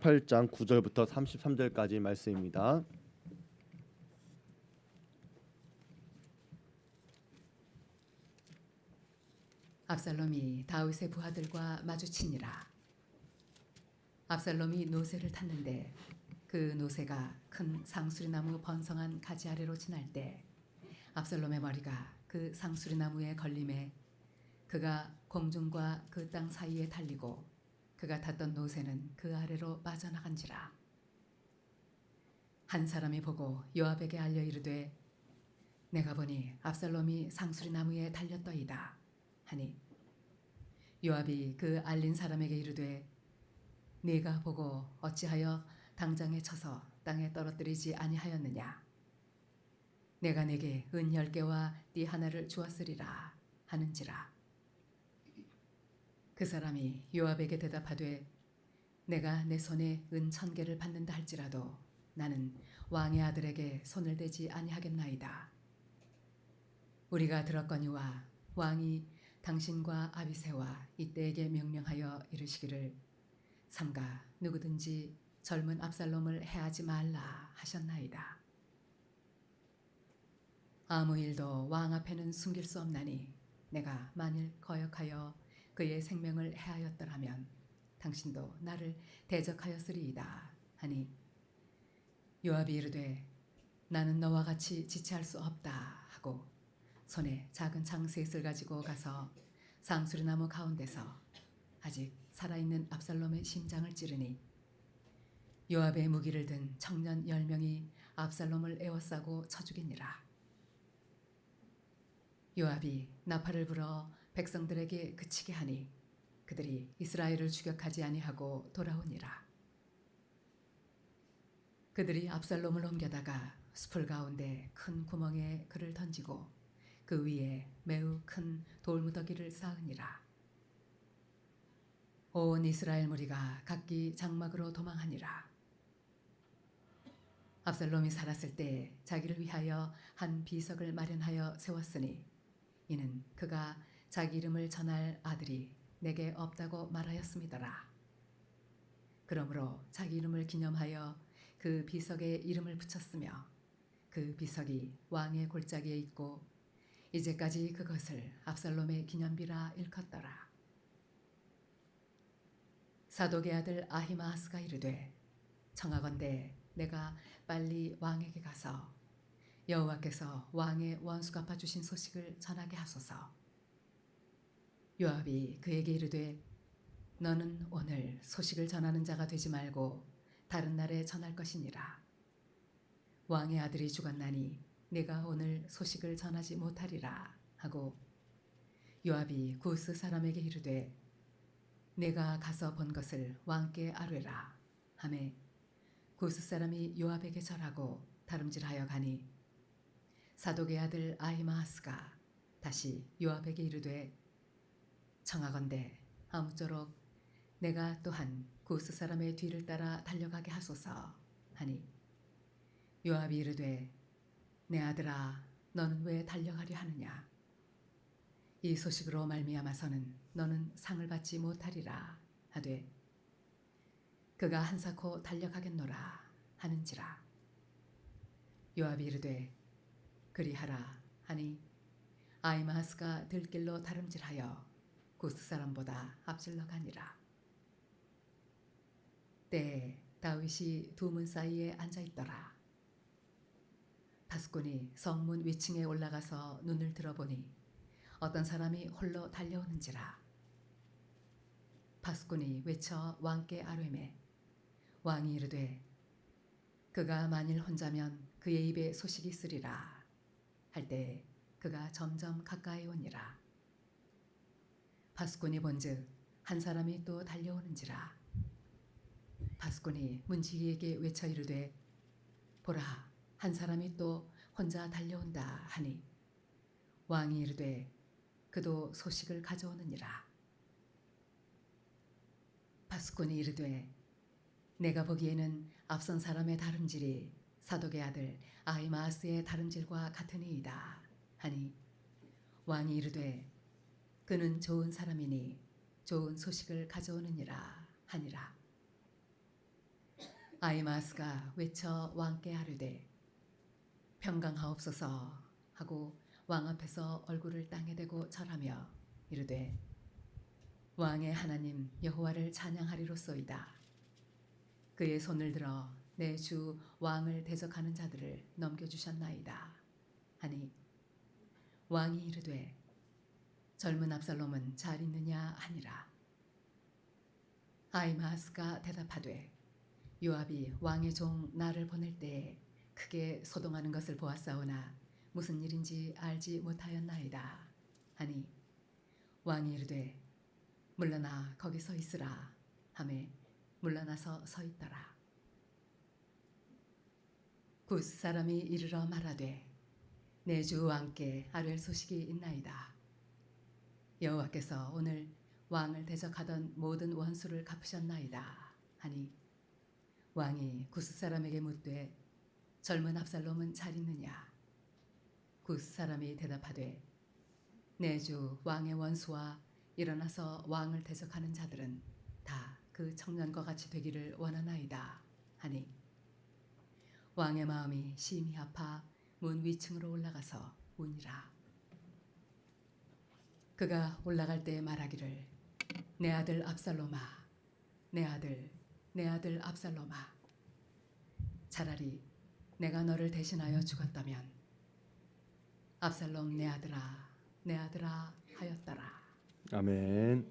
8장 9절부터 33절까지 말씀입니다. 압살롬이 다윗의 부하들과 마주치니라. 압살롬이 노새를 탔는데 그 노새가 큰 상수리나무 번성한 가지 아래로 지날 때 압살롬의 머리가 그 상수리나무에 걸림에 그가 공중과 그 땅 사이에 달리고 그가 탔던 노새는 그 아래로 빠져나간지라. 한 사람이 보고 요압에게 알려 이르되 내가 보니 압살롬이 상수리나무에 달렸더이다 하니 요압이 그 알린 사람에게 이르되 네가 보고 어찌하여 당장에 쳐서 땅에 떨어뜨리지 아니하였느냐. 내가 내게 은 10개와 띠 하나를 주었으리라 하는지라. 그 사람이 요압에게 대답하되 내가 내 손에 은 1000개를 받는다 할지라도 나는 왕의 아들에게 손을 대지 아니하겠나이다. 우리가 들었거니와 왕이 당신과 아비새와 이때에게 명령하여 이르시기를 삼가 누구든지 젊은 압살롬을 해하지 말라 하셨나이다. 아무 일도 왕 앞에는 숨길 수 없나니 내가 만일 거역하여 그의 생명을 해하였더라면 당신도 나를 대적하였으리이다 하니 요압이 이르되 나는 너와 같이 지체할 수 없다 하고 손에 작은 창 셋을 가지고 가서 상수리나무 가운데서 아직 살아있는 압살롬의 심장을 찌르니 요압의 무기를 든 청년 10명이 압살롬을 에워싸고 쳐 죽이니라. 요압이 나팔을 불어 백성들에게 그치게 하니 그들이 이스라엘을 추격하지 아니하고 돌아오니라. 그들이 압살롬을 옮겨다가 숲을 가운데 큰 구멍에 그를 던지고 그 위에 매우 큰 돌무더기를 쌓으니라. 온 이스라엘 무리가 각기 장막으로 도망하니라. 압살롬이 살았을 때 자기를 위하여 한 비석을 마련하여 세웠으니 이는 그가 자기 이름을 전할 아들이 내게 없다고 말하였음이더라. 그러므로 자기 이름을 기념하여 그 비석에 이름을 붙였으며 그 비석이 왕의 골짜기에 있고 이제까지 그것을 압살롬의 기념비라 일컫더라. 사독의 아들 아히마아스가 이르되 청하건대 내가 빨리 왕에게 가서 여호와께서 왕의 원수 갚아 주신 소식을 전하게 하소서. 요압이 그에게 이르되 너는 오늘 소식을 전하는 자가 되지 말고 다른 날에 전할 것이니라. 왕의 아들이 죽었나니 내가 오늘 소식을 전하지 못하리라 하고 요압이 구스 사람에게 이르되 내가 가서 본 것을 왕께 아뢰라 하매 구스 사람이 요압에게 절하고 다름질하여 가니 사독의 아들 아히마아스가 다시 요압에게 이르되 청하건대 아무쪼록 내가 또한 구스 사람의 뒤를 따라 달려가게 하소서 하니 요압이 이르되 내 아들아 너는 왜 달려가려 하느냐. 이 소식으로 말미암아서는 너는 상을 받지 못하리라 하되 그가 한사코 달려가겠노라 하는지라. 요압이 이르되 그리하라 하니 아히마아스가 들길로 다름질하여 구스 사람보다 앞질러 가니라. 때에 다윗이 두 문 사이에 앉아 있더라. 파수꾼이 성문 위층에 올라가서 눈을 들어보니 어떤 사람이 홀로 달려오는지라. 파수꾼이 외쳐 왕께 아뢰매 왕이 이르되 그가 만일 혼자면 그의 입에 소식이 있으리라 할 때에 그가 점점 가까이 오니라. 파수꾼이 본즉 한 사람이 또 달려오는지라. 파수꾼이 문지기에게 외쳐 이르되 보라 한 사람이 또 혼자 달려온다 하니 왕이 이르되 그도 소식을 가져오느니라. 파수꾼이 이르되 내가 보기에는 앞선 사람의 다름질이 사독의 아들 아히마아스의 다름질과 같으니이다 하니 왕이 이르되 그는 좋은 사람이니 좋은 소식을 가져오느니라 하니라. 아히마아스가 외쳐 왕께 아뢰되 평강하옵소서 하고 왕 앞에서 얼굴을 땅에 대고 절하며 이르되 왕의 하나님 여호와를 찬양하리로소이다. 그의 손을 들어 내 주 왕을 대적하는 자들을 넘겨주셨나이다 하니 왕이 이르되 젊은 압살롬은 잘 있느냐 하니라. 아히마아스가 대답하되 요압이 왕의 종 나를 보낼 때에 크게 소동하는 것을 보았사오나 무슨 일인지 알지 못하였나이다 하니 왕이 이르되 물러나 거기 서 있으라 하매 물러나서 서 있더라. 굿 사람이 이르러 말하되 내 주 왕께 아뢰 소식이 있나이다. 여호와께서 오늘 왕을 대적하던 모든 원수를 갚으셨나이다 하니 왕이 굿 사람에게 묻되 젊은 압살롬은 잘 있느냐. 굿 사람이 대답하되 내 주 왕의 원수와 일어나서 왕을 대적하는 자들은 다 그 청년과 같이 되기를 원하나이다 하니 왕의 마음이 심히 아파 문 위층으로 올라가서 우니라. 그가 올라갈 때 말하기를 내 아들 압살롬아, 내 아들 압살롬아, 차라리 내가 너를 대신하여 죽었다면 압살롬 내 아들아 하였더라. 아멘.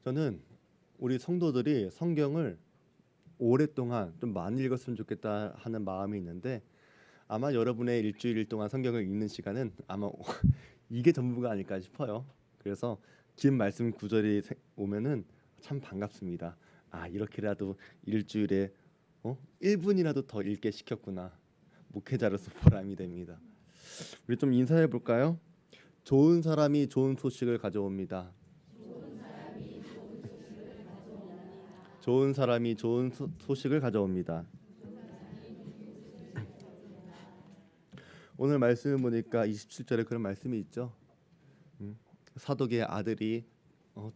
저는 우리 성도들이 성경을 오랫동안 좀 많이 읽었으면 좋겠다 하는 마음이 있는데 아마 여러분의 일주일 동안 성경을 읽는 시간은 아마 이게 전부가 아닐까 싶어요. 그래서 긴 말씀 구절이 오면은 참 반갑습니다. 아, 이렇게라도 일주일에 1분이라도 더 읽게 시켰구나. 목회자로서 보람이 됩니다. 우리 좀 인사해 볼까요? 좋은 사람이 좋은 소식을 가져옵니다. 좋은 사람이 좋은 소식을 가져옵니다. 오늘 말씀을 보니까 27절에 그런 말씀이 있죠. 사독의 아들이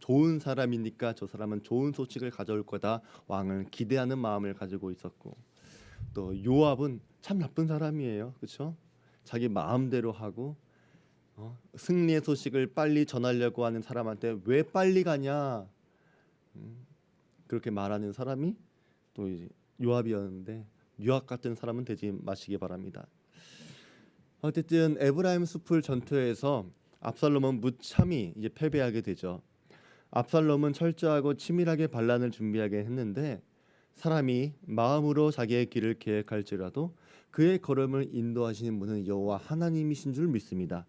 좋은 사람이니까 저 사람은 좋은 소식을 가져올 거다. 왕을 기대하는 마음을 가지고 있었고 또 요압은 참 나쁜 사람이에요. 그렇죠? 자기 마음대로 하고 승리의 소식을 빨리 전하려고 하는 사람한테 왜 빨리 가냐 그렇게 말하는 사람이 또 이제 요압이었는데 요압 같은 사람은 되지 마시기 바랍니다. 어쨌든 에브라임 숲을 전투에서 압살롬은 무참히 이제 패배하게 되죠. 압살롬은 철저하고 치밀하게 반란을 준비하게 했는데 사람이 마음으로 자기의 길을 계획할지라도 그의 걸음을 인도하시는 분은 여호와 하나님이신 줄 믿습니다.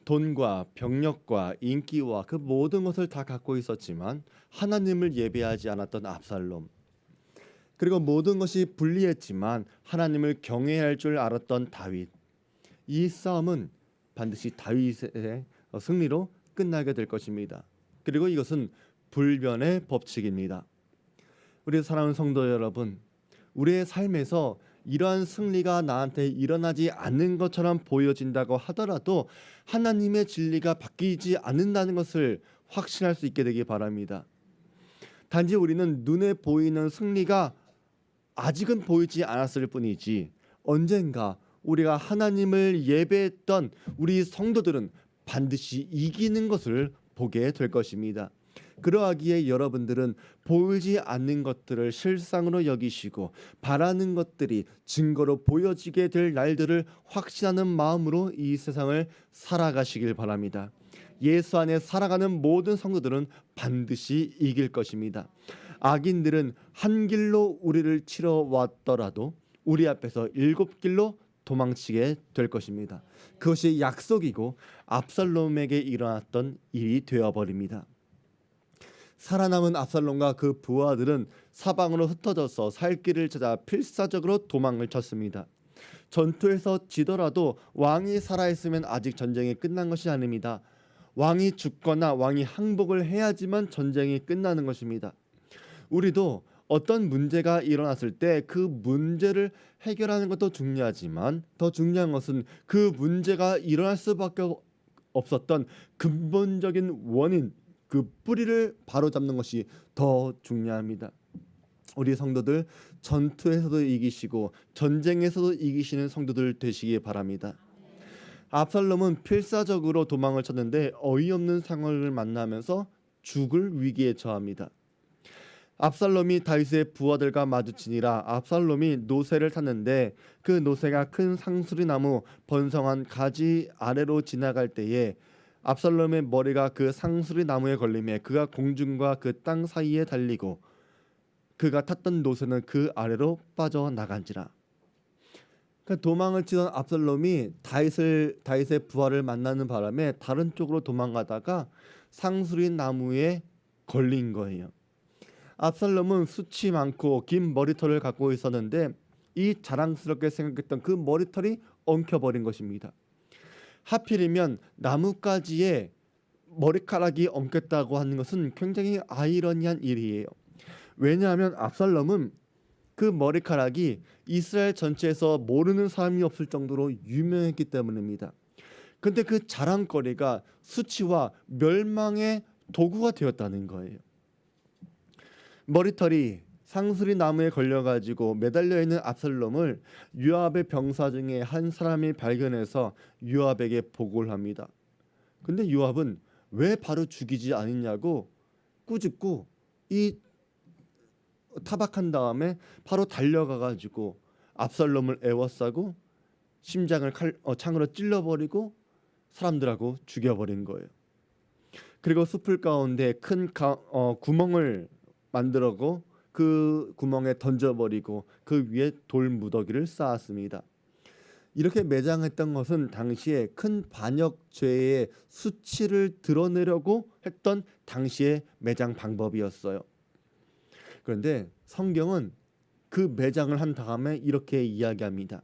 돈과 병력과 인기와 그 모든 것을 다 갖고 있었지만 하나님을 예배하지 않았던 압살롬, 그리고 모든 것이 불리했지만 하나님을 경외할 줄 알았던 다윗, 이 싸움은 반드시 다윗의 승리로 끝나게 될 것입니다. 그리고 이것은 불변의 법칙입니다. 우리 사랑하는 성도 여러분, 우리의 삶에서 이러한 승리가 나한테 일어나지 않는 것처럼 보여진다고 하더라도 하나님의 진리가 바뀌지 않는다는 것을 확신할 수 있게 되기 바랍니다. 단지 우리는 눈에 보이는 승리가 아직은 보이지 않았을 뿐이지 언젠가 우리가 하나님을 예배했던 우리 성도들은 반드시 이기는 것을 보게 될 것입니다. 그러하기에 여러분들은 보이지 않는 것들을 실상으로 여기시고 바라는 것들이 증거로 보여지게 될 날들을 확신하는 마음으로 이 세상을 살아가시길 바랍니다. 예수 안에 살아가는 모든 성도들은 반드시 이길 것입니다. 악인들은 한 길로 우리를 치러 왔더라도 우리 앞에서 7길로 도망치게 될 것입니다. 그것이 약속이고 압살롬에게 일어났던 일이 되어버립니다. 살아남은 압살롬과 그 부하들은 사방으로 흩어져서 살 길을 찾아 필사적으로 도망을 쳤습니다. 전투에서 지더라도 왕이 살아있으면 아직 전쟁이 끝난 것이 아닙니다. 왕이 죽거나 왕이 항복을 해야지만 전쟁이 끝나는 것입니다. 우리도 어떤 문제가 일어났을 때 그 문제를 해결하는 것도 중요하지만 더 중요한 것은 그 문제가 일어날 수밖에 없었던 근본적인 원인, 그 뿌리를 바로잡는 것이 더 중요합니다. 우리 성도들 전투에서도 이기시고 전쟁에서도 이기시는 성도들 되시기 바랍니다. 압살롬은 필사적으로 도망을 쳤는데 어이없는 상황을 만나면서 죽을 위기에 처합니다. 압살롬이 다윗의 부하들과 마주치니라. 압살롬이 노새를 탔는데 그 노새가 큰 상수리 나무 번성한 가지 아래로 지나갈 때에 압살롬의 머리가 그 상수리 나무에 걸림에 그가 공중과 그 땅 사이에 달리고 그가 탔던 노새는 그 아래로 빠져나간지라. 그러니까 도망을 치던 압살롬이 다윗의 부하를 만나는 바람에 다른 쪽으로 도망가다가 상수리 나무에 걸린 거예요. 압살롬은 숱이 많고 긴 머리털을 갖고 있었는데 이 자랑스럽게 생각했던 그 머리털이 엉켜버린 것입니다. 하필이면 나뭇가지에 머리카락이 엉켰다고 하는 것은 굉장히 아이러니한 일이에요. 왜냐하면 압살롬은 그 머리카락이 이스라엘 전체에서 모르는 사람이 없을 정도로 유명했기 때문입니다. 근데 그 자랑거리가 수치와 멸망의 도구가 되었다는 거예요. 머리털이 상수리 나무에 걸려가지고 매달려 있는 압살롬을 요압의 병사 중에 한 사람이 발견해서 요압에게 보고를 합니다. 근데 요압은 왜 바로 죽이지 않았냐고 꾸짖고 이 타박한 다음에 바로 달려가가지고 압살롬을 애워싸고 심장을 창으로 찔러버리고 사람들하고 죽여버린 거예요. 그리고 숲을 가운데 큰 구멍을 만들고 그 구멍에 던져버리고 그 위에 돌 무더기를 쌓았습니다. 이렇게 매장했던 것은 당시에 큰 반역죄의 수치를 드러내려고 했던 당시의 매장 방법이었어요. 그런데 성경은 그 매장을 한 다음에 이렇게 이야기합니다.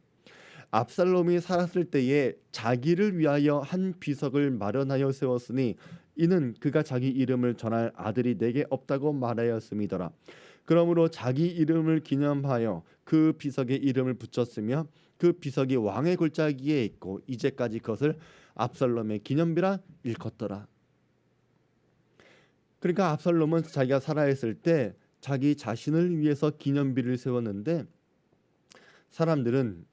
압살롬이 살았을 때에 자기를 위하여 한 비석을 마련하여 세웠으니 이는 그가 자기 이름을 전할 아들이 내게 없다고 말하였음이더라. 그러므로 자기 이름을 기념하여 그 비석에 이름을 붙였으며 그 비석이 왕의 골짜기에 있고 이제까지 그것을 압살롬의 기념비라 일컫더라. 그러니까 압살롬은 자기가 살아있을 때 자기 자신을 위해서 기념비를 세웠는데 사람들은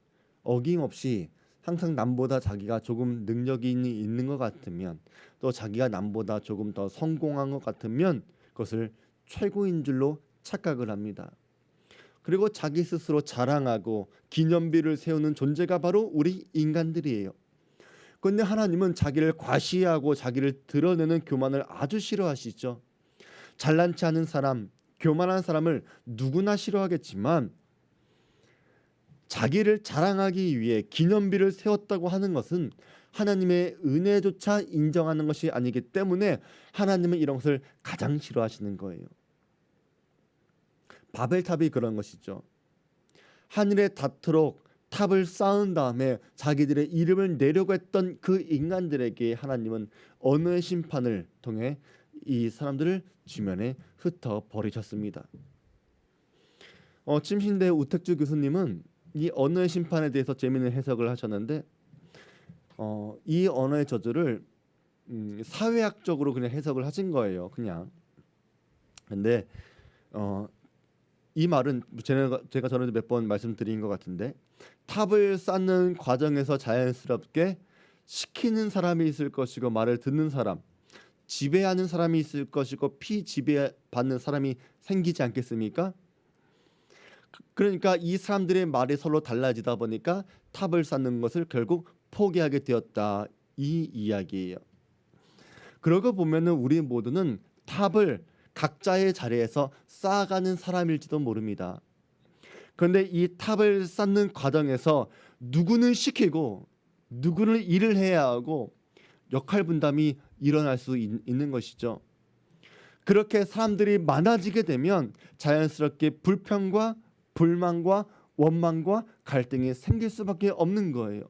어김없이 항상 남보다 자기가 조금 능력이 있는 것 같으면 또 자기가 남보다 조금 더 성공한 것 같으면 그것을 최고인 줄로 착각을 합니다. 그리고 자기 스스로 자랑하고 기념비를 세우는 존재가 바로 우리 인간들이에요. 그런데 하나님은 자기를 과시하고 자기를 드러내는 교만을 아주 싫어하시죠. 잘난치 않은 사람, 교만한 사람을 누구나 싫어하겠지만 자기를 자랑하기 위해 기념비를 세웠다고 하는 것은 하나님의 은혜조차 인정하는 것이 아니기 때문에 하나님은 이런 것을 가장 싫어하시는 거예요. 바벨탑이 그런 것이죠. 하늘에 닿도록 탑을 쌓은 다음에 자기들의 이름을 내려고 했던 그 인간들에게 하나님은 언어의 심판을 통해 이 사람들을 지면에 흩어 버리셨습니다. 침신대 우택주 교수님은 이 언어의 심판에 대해서 재미있는 해석을 하셨는데 이 언어의 저주를 사회학적으로 그냥 해석을 하신 거예요. 그냥. 근데 이 말은 제가 전에도 몇 번 말씀드린 것 같은데 탑을 쌓는 과정에서 자연스럽게 시키는 사람이 있을 것이고 말을 듣는 사람, 지배하는 사람이 있을 것이고 피지배받는 사람이 생기지 않겠습니까? 그러니까 이 사람들의 말이 서로 달라지다 보니까 탑을 쌓는 것을 결국 포기하게 되었다, 이 이야기예요. 그러고 보면은 우리 모두는 탑을 각자의 자리에서 쌓아가는 사람일지도 모릅니다. 그런데 이 탑을 쌓는 과정에서 누구는 시키고 누구는 일을 해야 하고 역할 분담이 일어날 수 있는 것이죠. 그렇게 사람들이 많아지게 되면 자연스럽게 불평과 불만과 원망과 갈등이 생길 수밖에 없는 거예요.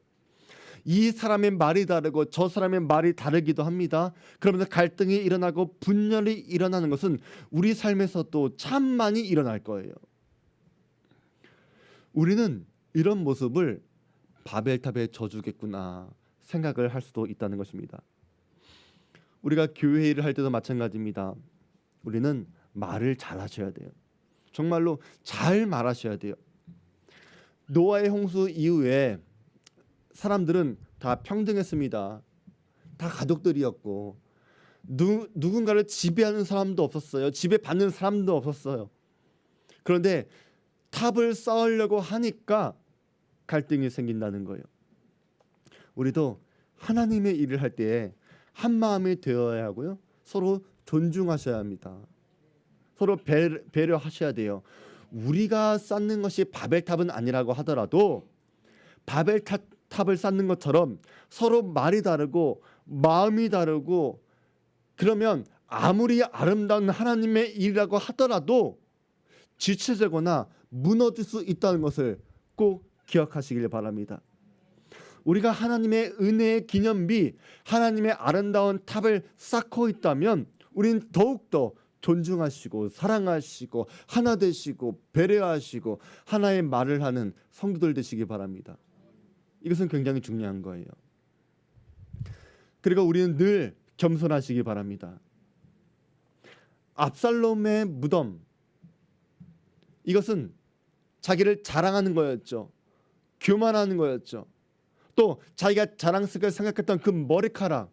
이 사람의 말이 다르고 저 사람의 말이 다르기도 합니다. 그러면서 갈등이 일어나고 분열이 일어나는 것은 우리 삶에서도 참 많이 일어날 거예요. 우리는 이런 모습을 바벨탑의 저주겠구나 생각을 할 수도 있다는 것입니다. 우리가 교회 일을 할 때도 마찬가지입니다. 우리는 말을 잘하셔야 돼요. 정말로 잘 말하셔야 돼요. 노아의 홍수 이후에 사람들은 다 평등했습니다. 다 가족들이었고 누군가를 지배하는 사람도 없었어요. 지배받는 사람도 없었어요. 그런데 탑을 쌓으려고 하니까 갈등이 생긴다는 거예요. 우리도 하나님의 일을 할 때에 한 마음이 되어야 하고요. 서로 존중하셔야 합니다. 서로 배려하셔야 돼요. 우리가 쌓는 것이 바벨탑은 아니라고 하더라도 바벨탑을 쌓는 것처럼 서로 말이 다르고 마음이 다르고 그러면 아무리 아름다운 하나님의 일이라고 하더라도 지체되거나 무너질 수 있다는 것을 꼭 기억하시길 바랍니다. 우리가 하나님의 은혜의 기념비, 하나님의 아름다운 탑을 쌓고 있다면 우리는 더욱더 존중하시고 사랑하시고 하나 되시고 배려하시고 하나의 말을 하는 성도들 되시기 바랍니다. 이것은 굉장히 중요한 거예요. 그리고 우리는 늘 겸손하시기 바랍니다. 압살롬의 무덤, 이것은 자기를 자랑하는 거였죠. 교만하는 거였죠. 또 자기가 자랑스럽게 생각했던 그 머리카락,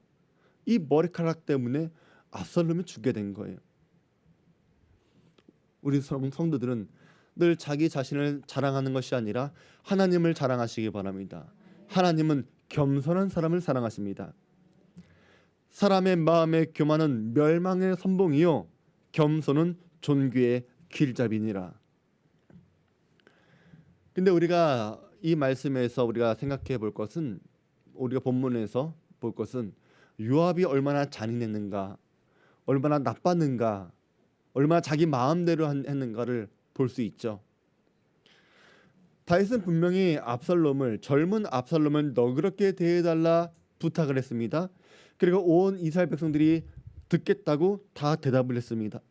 이 머리카락 때문에 압살롬이 죽게 된 거예요. 우리 성도들은 늘 자기 자신을 자랑하는 것이 아니라 하나님을 자랑하시기 바랍니다. 하나님은 겸손한 사람을 사랑하십니다. 사람의 마음의 교만은 멸망의 선봉이요 겸손은 존귀의 길잡이니라. 근데 우리가 이 말씀에서 우리가 생각해 볼 것은, 우리가 본문에서 볼 것은 요압이 얼마나 잔인했는가, 얼마나 나빴는가, 얼마나 자기 마음대로 했는가를 볼 수 있죠. 다윗은 분명히 젊은 압살롬을 너그럽게 대해달라 부탁을 했습니다. 그리고 온 이스라엘 백성들이 듣겠다고 다 대답을 했습니다.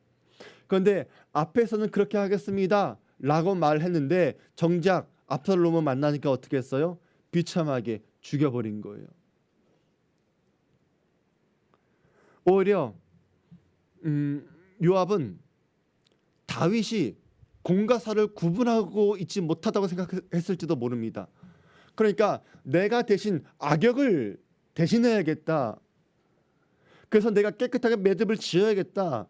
그런데 앞에서는 그렇게 하겠습니다 라고 말했는데 정작 압살롬을 만나니까 어떻게 했어요? 비참하게 죽여버린 거예요. 오히려 요압은 다윗이 공과 사를 구분하고 있지 못하다고 생각했을지도 모릅니다. 그러니까 내가 대신 악역을 대신해야겠다. 그래서 내가 깨끗하게 매듭을 지어야겠다.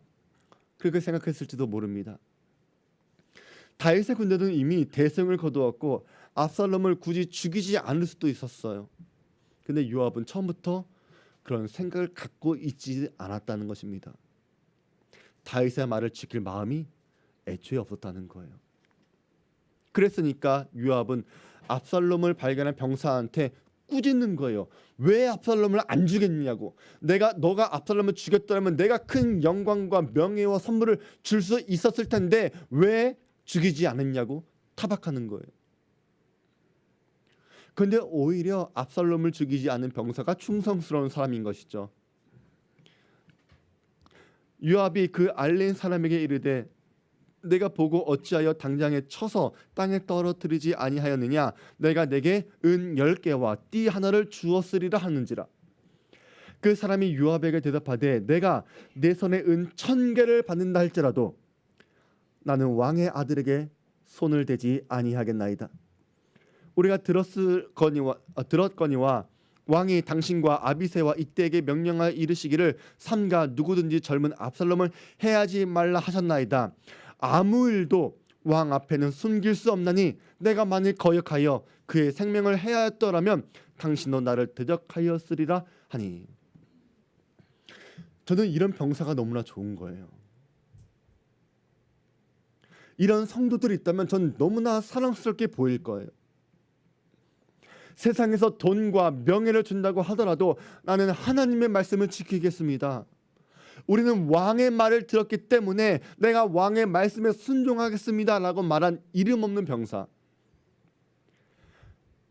그렇게 생각했을지도 모릅니다. 다윗의 군대는 이미 대승을 거두었고 압살롬을 굳이 죽이지 않을 수도 있었어요. 근데 요압은 처음부터 그런 생각을 갖고 있지 않았다는 것입니다. 다윗의 말을 지킬 마음이 애초에 없었다는 거예요. 그랬으니까 요압은 압살롬을 발견한 병사한테 꾸짖는 거예요. 왜 압살롬을 안 죽였냐고. 너가 압살롬을 죽였더라면 내가 큰 영광과 명예와 선물을 줄 수 있었을 텐데 왜 죽이지 않았냐고 타박하는 거예요. 그런데 오히려 압살롬을 죽이지 않은 병사가 충성스러운 사람인 것이죠. 요압이 그 알린 사람에게 이르되 내가 보고 어찌하여 당장에 쳐서 땅에 떨어뜨리지 아니하였느냐. 내가 내게 은 10개와 띠 하나를 주었으리라 하는지라. 그 사람이 요압에게 대답하되 내가 내 손에 은 1000개를 받는다 할지라도 나는 왕의 아들에게 손을 대지 아니하겠나이다. 우리가 들었거니와 왕이 당신과 아비새와 이때에게 명령하여 이르시기를 삼가 누구든지 젊은 압살롬을 해하지 말라 하셨나이다. 아무 일도 왕 앞에는 숨길 수 없나니 내가 만일 거역하여 그의 생명을 해하였더라면 당신도 나를 대적하였으리라 하니. 저는 이런 병사가 너무나 좋은 거예요. 이런 성도들이 있다면 전 너무나 사랑스럽게 보일 거예요. 세상에서 돈과 명예를 준다고 하더라도 나는 하나님의 말씀을 지키겠습니다. 우리는 왕의 말을 들었기 때문에 내가 왕의 말씀에 순종하겠습니다 라고 말한 이름 없는 병사.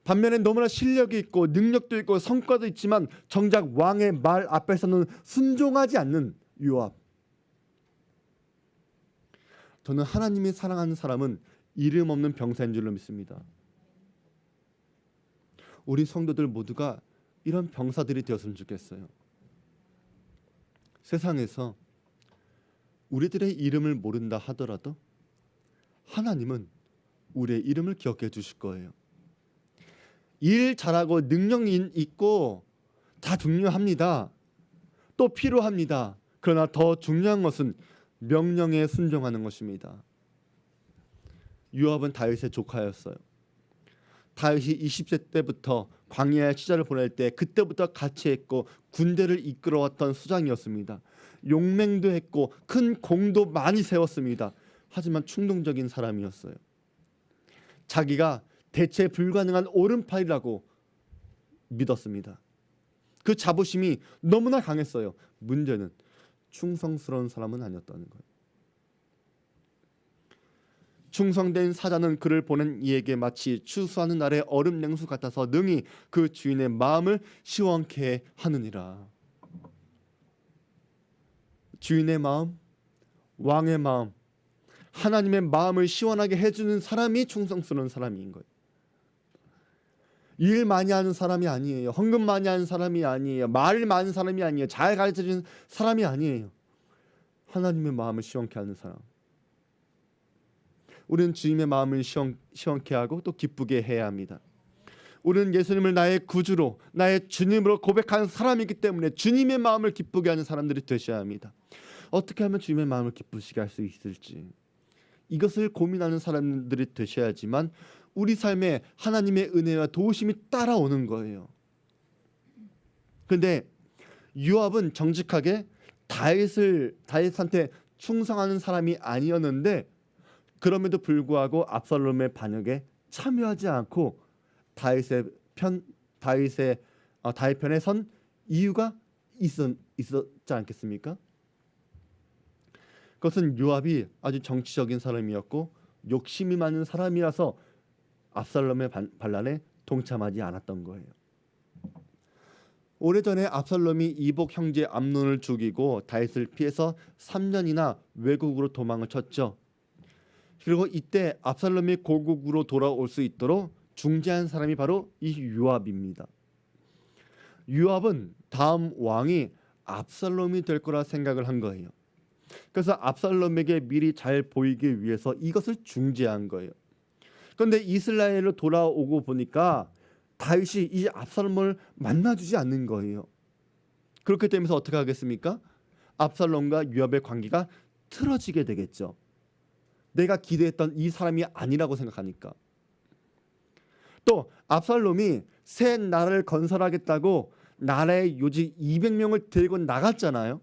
반면에 너무나 실력이 있고 능력도 있고 성과도 있지만 정작 왕의 말 앞에서는 순종하지 않는 요압. 저는 하나님이 사랑하는 사람은 이름 없는 병사인 줄로 믿습니다. 우리 성도들 모두가 이런 병사들이 되었으면 좋겠어요. 세상에서 우리들의 이름을 모른다 하더라도 하나님은 우리의 이름을 기억해 주실 거예요. 일 잘하고 능력 있고 다 중요합니다. 또 필요합니다. 그러나 더 중요한 것은 명령에 순종하는 것입니다. 요압은 다윗의 조카였어요. 다윗이 20세 때부터 광야의 시절을 보낼 때 그때부터 같이 했고 군대를 이끌어왔던 수장이었습니다. 용맹도 했고 큰 공도 많이 세웠습니다. 하지만 충동적인 사람이었어요. 자기가 대체 불가능한 오른팔이라고 믿었습니다. 그 자부심이 너무나 강했어요. 문제는 충성스러운 사람은 아니었다는 거예요. 충성된 사자는 그를 보낸 이에게 마치 추수하는 날의 얼음 냉수 같아서 능히 그 주인의 마음을 시원케 하느니라. 주인의 마음, 왕의 마음, 하나님의 마음을 시원하게 해주는 사람이 충성스러운 사람인 거예요. 일 많이 하는 사람이 아니에요. 헌금 많이 하는 사람이 아니에요. 말 많은 사람이 아니에요. 잘 가르쳐주는 사람이 아니에요. 하나님의 마음을 시원케 하는 사람. 우리는 주님의 마음을 시원케 하고 또 기쁘게 해야 합니다. 우리는 예수님을 나의 구주로, 나의 주님으로 고백하는 사람이기 때문에 주님의 마음을 기쁘게 하는 사람들이 되셔야 합니다. 어떻게 하면 주님의 마음을 기쁘시게 할 수 있을지, 이것을 고민하는 사람들이 되셔야지만 우리 삶에 하나님의 은혜와 도우심이 따라오는 거예요. 그런데 요압은 정직하게 다윗한테 충성하는 사람이 아니었는데 그럼에도 불구하고 압살롬의 반역에 참여하지 않고 다윗 편에 선 이유가 있었지 않겠습니까? 그것은 요압이 아주 정치적인 사람이었고 욕심이 많은 사람이라서 압살롬의 반란에 동참하지 않았던 거예요. 오래전에 압살롬이 이복 형제 암논을 죽이고 다윗을 피해서 3년이나 외국으로 도망을 쳤죠. 그리고 이때 압살롬이 고국으로 돌아올 수 있도록 중재한 사람이 바로 이 요압입니다. 요압은 다음 왕이 압살롬이 될 거라 생각을 한 거예요. 그래서 압살롬에게 미리 잘 보이기 위해서 이것을 중재한 거예요. 그런데 이스라엘로 돌아오고 보니까 다윗이 이 압살롬을 만나주지 않는 거예요. 그렇게 되면서 어떻게 하겠습니까? 압살롬과 요압의 관계가 틀어지게 되겠죠. 내가 기대했던 이 사람이 아니라고 생각하니까. 또 압살롬이 새 나라를 건설하겠다고 나라의 요직 200명을 데리고 나갔잖아요.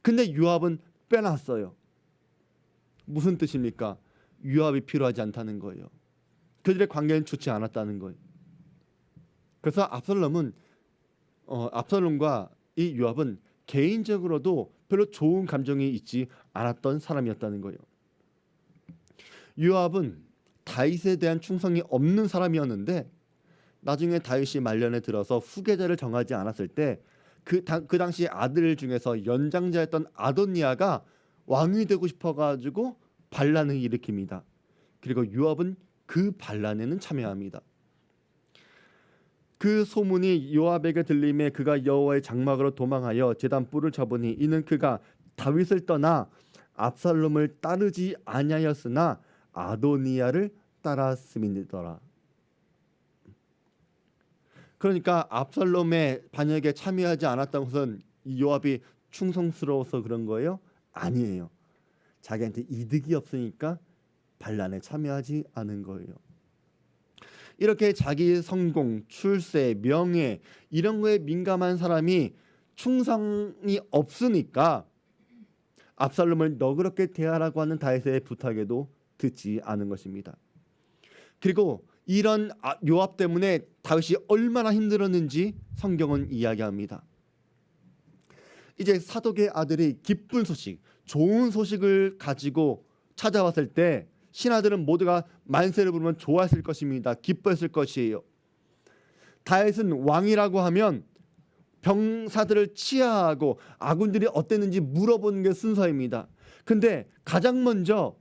근데 요압은 빼놨어요. 무슨 뜻입니까? 요압이 필요하지 않다는 거예요. 그들의 관계는 좋지 않았다는 거예요. 그래서 압살롬과 이 요압은 개인적으로도 별로 좋은 감정이 있지 않았던 사람이었다는 거예요. 요압은 다윗에 대한 충성이 없는 사람이었는데 나중에 다윗이 말년에 들어서 후계자를 정하지 않았을 때 그 당시 아들 중에서 연장자였던 아도니아가 왕이 되고 싶어가지고 반란을 일으킵니다. 그리고 요압은 그 반란에는 참여합니다. 그 소문이 요압에게 들림에 그가 여호와의 장막으로 도망하여 제단 뿔을 잡으니 이는 그가 다윗을 떠나 압살롬을 따르지 아니하였으나 아도니아를 따랐음이더라. 그러니까 압살롬의 반역에 참여하지 않았던 것은 요압이 충성스러워서 그런 거예요? 아니에요. 자기한테 이득이 없으니까 반란에 참여하지 않은 거예요. 이렇게 자기의 성공, 출세, 명예 이런 거에 민감한 사람이 충성이 없으니까 압살롬을 너그럽게 대하라고 하는 다윗의 부탁에도 듣지 않은 것입니다. 그리고 이런 요압 때문에 다윗이 얼마나 힘들었는지 성경은 이야기합니다. 이제 사독의 아들이 기쁜 소식, 좋은 소식을 가지고 찾아왔을 때 신하들은 모두가 만세를 부르면 좋아했을 것입니다. 기뻐했을 것이에요. 다윗은 왕이라고 하면 병사들을 치하하고 아군들이 어땠는지 물어보는 게 순서입니다. 근데 가장 먼저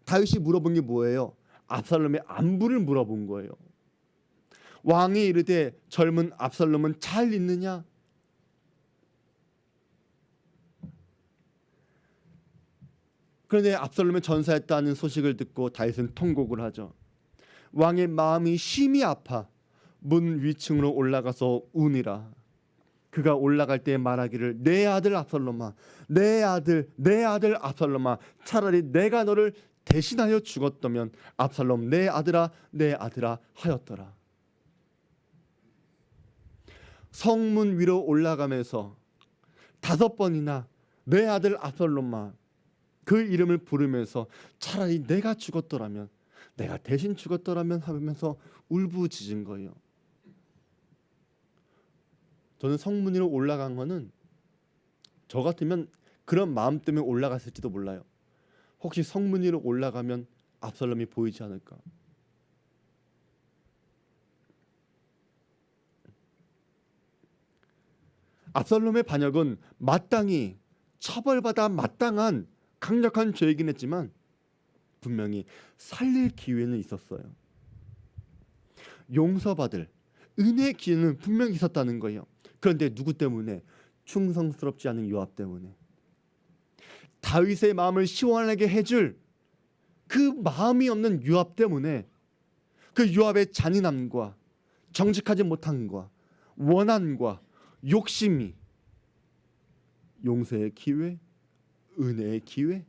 다윗이 물어본 게 뭐예요? 압살롬의 안부를 물어본 거예요. 왕이 이르되 젊은 압살롬은 잘 있느냐? 그런데 압살롬이 전사했다는 소식을 듣고 다윗은 통곡을 하죠. 왕의 마음이 심히 아파 문 위층으로 올라가서 우니라. 그가 올라갈 때 말하기를 내 아들 압살롬아, 내 아들 압살롬아, 차라리 내가 너를 대신하여 죽었다면 압살롬 내 아들아 하였더라. 성문 위로 올라가면서 5번이나 내 아들 압살롬아 그 이름을 부르면서 차라리 내가 죽었더라면, 내가 대신 죽었더라면 하면서 울부짖은 거예요. 저는 성문 위로 올라간 거는 저 같으면 그런 마음 때문에 올라갔을지도 몰라요. 혹시 성문 위로 올라가면 압살롬이 보이지 않을까? 압살롬의 반역은 마땅히 처벌받아 마땅한 강력한 죄이긴 했지만 분명히 살릴 기회는 있었어요. 용서받을 은혜의 기회는 분명히 있었다는 거예요. 그런데 누구 때문에? 충성스럽지 않은 요압 때문에. 다윗의 마음을 시원하게 해줄 그 마음이 없는 요압 때문에, 그 요압의 잔인함과 정직하지 못함과 원한과 욕심이 용서의 기회, 은혜의 기회,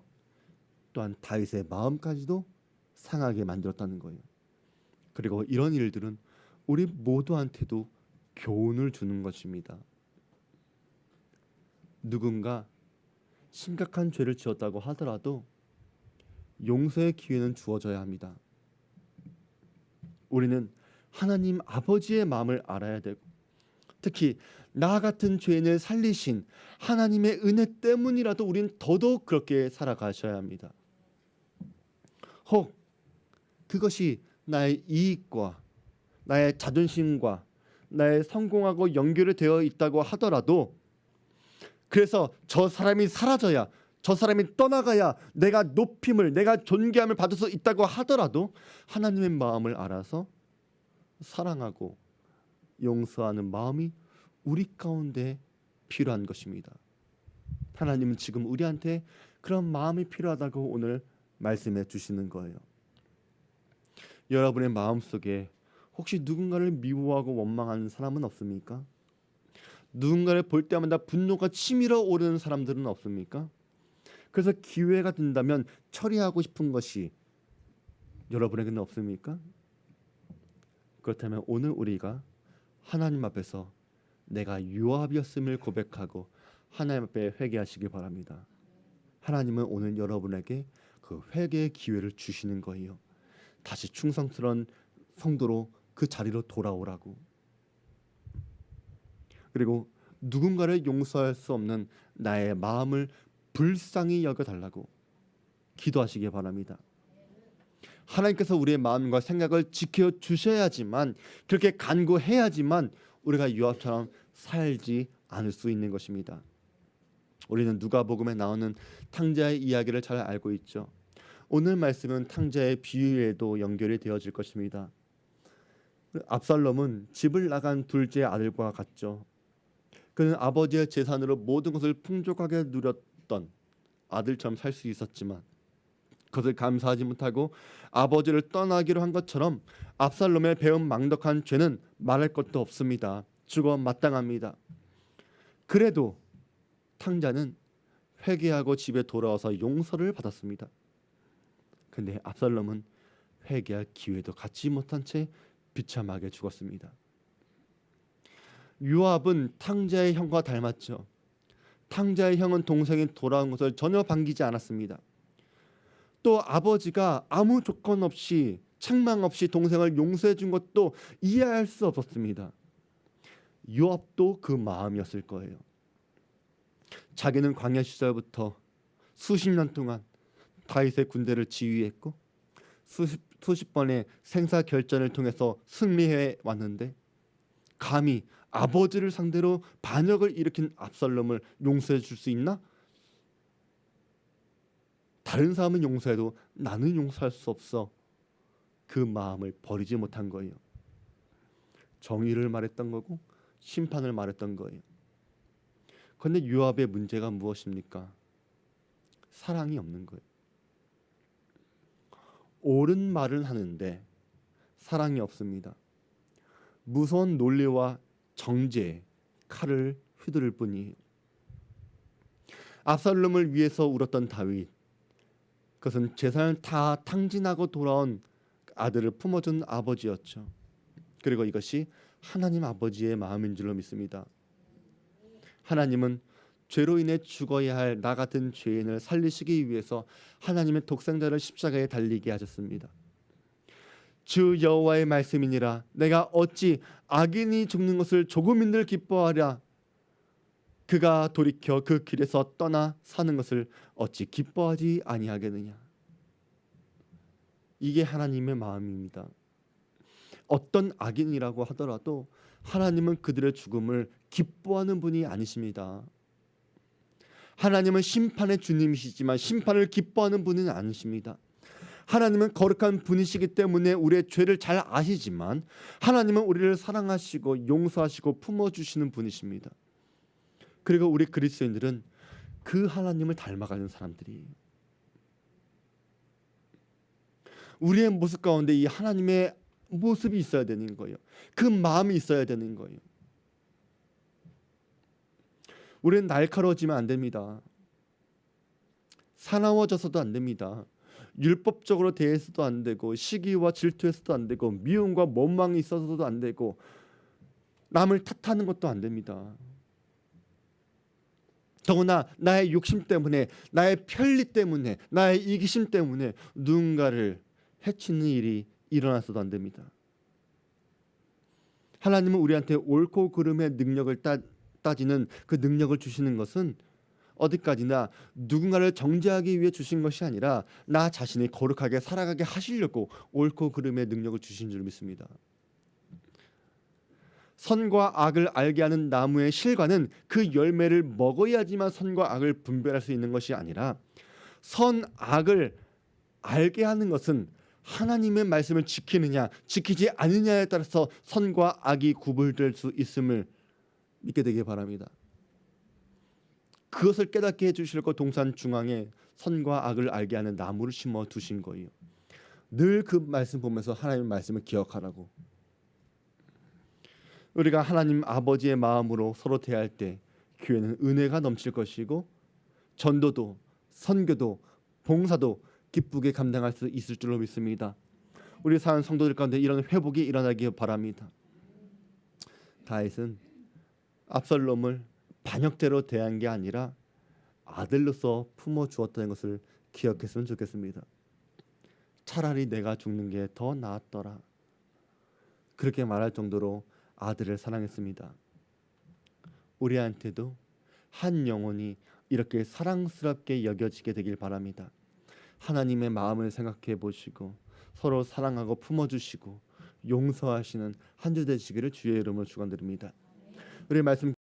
또한 다윗의 마음까지도 상하게 만들었다는 거예요. 그리고 이런 일들은 우리 모두한테도 교훈을 주는 것입니다. 누군가 심각한 죄를 지었다고 하더라도 용서의 기회는 주어져야 합니다. 우리는 하나님 아버지의 마음을 알아야 되고, 특히 나 같은 죄인을 살리신 하나님의 은혜 때문이라도 우린 더더욱 그렇게 살아가셔야 합니다. 혹 그것이 나의 이익과 나의 자존심과 나의 성공하고 연결이 되어 있다고 하더라도, 그래서 저 사람이 사라져야, 저 사람이 떠나가야 내가 높임을, 내가 존귀함을 받을 수 있다고 하더라도 하나님의 마음을 알아서 사랑하고 용서하는 마음이 우리 가운데 필요한 것입니다. 하나님은 지금 우리한테 그런 마음이 필요하다고 오늘 말씀해 주시는 거예요. 여러분의 마음속에 혹시 누군가를 미워하고 원망하는 사람은 없습니까? 누군가를 볼 때마다 분노가 치밀어 오르는 사람들은 없습니까? 그래서 기회가 된다면 처리하고 싶은 것이 여러분에게는 없습니까? 그렇다면 오늘 우리가 하나님 앞에서 내가 요압이었음을 고백하고 하나님 앞에 회개하시기 바랍니다. 하나님은 오늘 여러분에게 그 회개의 기회를 주시는 거예요. 다시 충성스러운 성도로 그 자리로 돌아오라고. 그리고 누군가를 용서할 수 없는 나의 마음을 불쌍히 여겨달라고 기도하시기 바랍니다. 하나님께서 우리의 마음과 생각을 지켜주셔야지만, 그렇게 간구해야지만 우리가 요압처럼 살지 않을 수 있는 것입니다. 우리는 누가복음에 나오는 탕자의 이야기를 잘 알고 있죠. 오늘 말씀은 탕자의 비유에도 연결이 되어질 것입니다. 압살롬은 집을 나간 둘째 아들과 같죠. 그는 아버지의 재산으로 모든 것을 풍족하게 누렸던 아들처럼 살 수 있었지만 그것을 감사하지 못하고 아버지를 떠나기로 한 것처럼 압살롬의 배운 망덕한 죄는 말할 것도 없습니다. 죽어 마땅합니다. 그래도 탕자는 회개하고 집에 돌아와서 용서를 받았습니다. 근데 압살롬은 회개할 기회도 갖지 못한 채 비참하게 죽었습니다. 요압은 탕자의 형과 닮았죠. 탕자의 형은 동생이 돌아온 것을 전혀 반기지 않았습니다. 또 아버지가 아무 조건 없이, 책망 없이 동생을 용서해 준 것도 이해할 수 없었습니다. 요압도 그 마음이었을 거예요. 자기는 광야 시절부터 수십 년 동안 다윗의 군대를 지휘했고 수십 번의 생사 결전을 통해서 승리해 왔는데, 감히 아버지를 상대로 반역을 일으킨 압살롬을 용서해 줄 수 있나? 다른 사람은 용서해도 나는 용서할 수 없어. 그 마음을 버리지 못한 거예요. 정의를 말했던 거고 심판을 말했던 거예요. 그런데 요압의 문제가 무엇입니까? 사랑이 없는 거예요. 옳은 말을 하는데 사랑이 없습니다. 무서운 논리와 정죄, 칼을 휘두를 뿐이에요. 압살롬을 위해서 울었던 다윗, 그것은 재산을 다 탕진하고 돌아온 아들을 품어준 아버지였죠. 그리고 이것이 하나님 아버지의 마음인 줄로 믿습니다. 하나님은 죄로 인해 죽어야 할 나 같은 죄인을 살리시기 위해서 하나님의 독생자를 십자가에 달리게 하셨습니다. 주 여호와의 말씀이니라 내가 어찌 악인이 죽는 것을 조금인들 기뻐하랴 그가 돌이켜 그 길에서 떠나 사는 것을 어찌 기뻐하지 아니하겠느냐. 이게 하나님의 마음입니다. 어떤 악인이라고 하더라도 하나님은 그들의 죽음을 기뻐하는 분이 아니십니다. 하나님은 심판의 주님이시지만 심판을 기뻐하는 분은 아니십니다. 하나님은 거룩한 분이시기 때문에 우리의 죄를 잘 아시지만 하나님은 우리를 사랑하시고 용서하시고 품어주시는 분이십니다. 그리고 우리 그리스도인들은 그 하나님을 닮아가는 사람들이에요. 우리의 모습 가운데 이 하나님의 모습이 있어야 되는 거예요. 그 마음이 있어야 되는 거예요. 우리는 날카로워지면 안 됩니다. 사나워져서도 안 됩니다. 율법적으로 대해서도 안 되고 시기와 질투해서도 안 되고 미움과 원망이 있어서도 안 되고 남을 탓하는 것도 안 됩니다. 더구나 나의 욕심 때문에 나의 편리 때문에 나의 이기심 때문에 누군가를 해치는 일이 일어나서도 안 됩니다. 하나님은 우리한테 옳고 그름의 능력을 따지는 그 능력을 주시는 것은 어디까지나 누군가를 정죄하기 위해 주신 것이 아니라 나 자신이 거룩하게 살아가게 하시려고 옳고 그름의 능력을 주신 줄 믿습니다. 선과 악을 알게 하는 나무의 실과는 그 열매를 먹어야지만 선과 악을 분별할 수 있는 것이 아니라 선, 악을 알게 하는 것은 하나님의 말씀을 지키느냐 지키지 않느냐에 따라서 선과 악이 구분될 수 있음을 믿게 되길 바랍니다. 그것을 깨닫게 해주시려고 동산 중앙에 선과 악을 알게 하는 나무를 심어 두신 거예요. 늘 그 말씀 보면서 하나님의 말씀을 기억하라고. 우리가 하나님 아버지의 마음으로 서로 대할 때 교회는 은혜가 넘칠 것이고 전도도 선교도 봉사도 기쁘게 감당할 수 있을 줄로 믿습니다. 우리 사는 성도들 가운데 이런 회복이 일어나기 바랍니다. 다윗은 압살롬을 반역대로 대한 게 아니라 아들로서 품어주었다는 것을 기억했으면 좋겠습니다. 차라리 내가 죽는 게 더 나았더라. 그렇게 말할 정도로 아들을 사랑했습니다. 우리한테도 한 영혼이 이렇게 사랑스럽게 여겨지게 되길 바랍니다. 하나님의 마음을 생각해 보시고 서로 사랑하고 품어주시고 용서하시는 한 주 되시기를 주의 이름으로 축원드립니다. 우리 말씀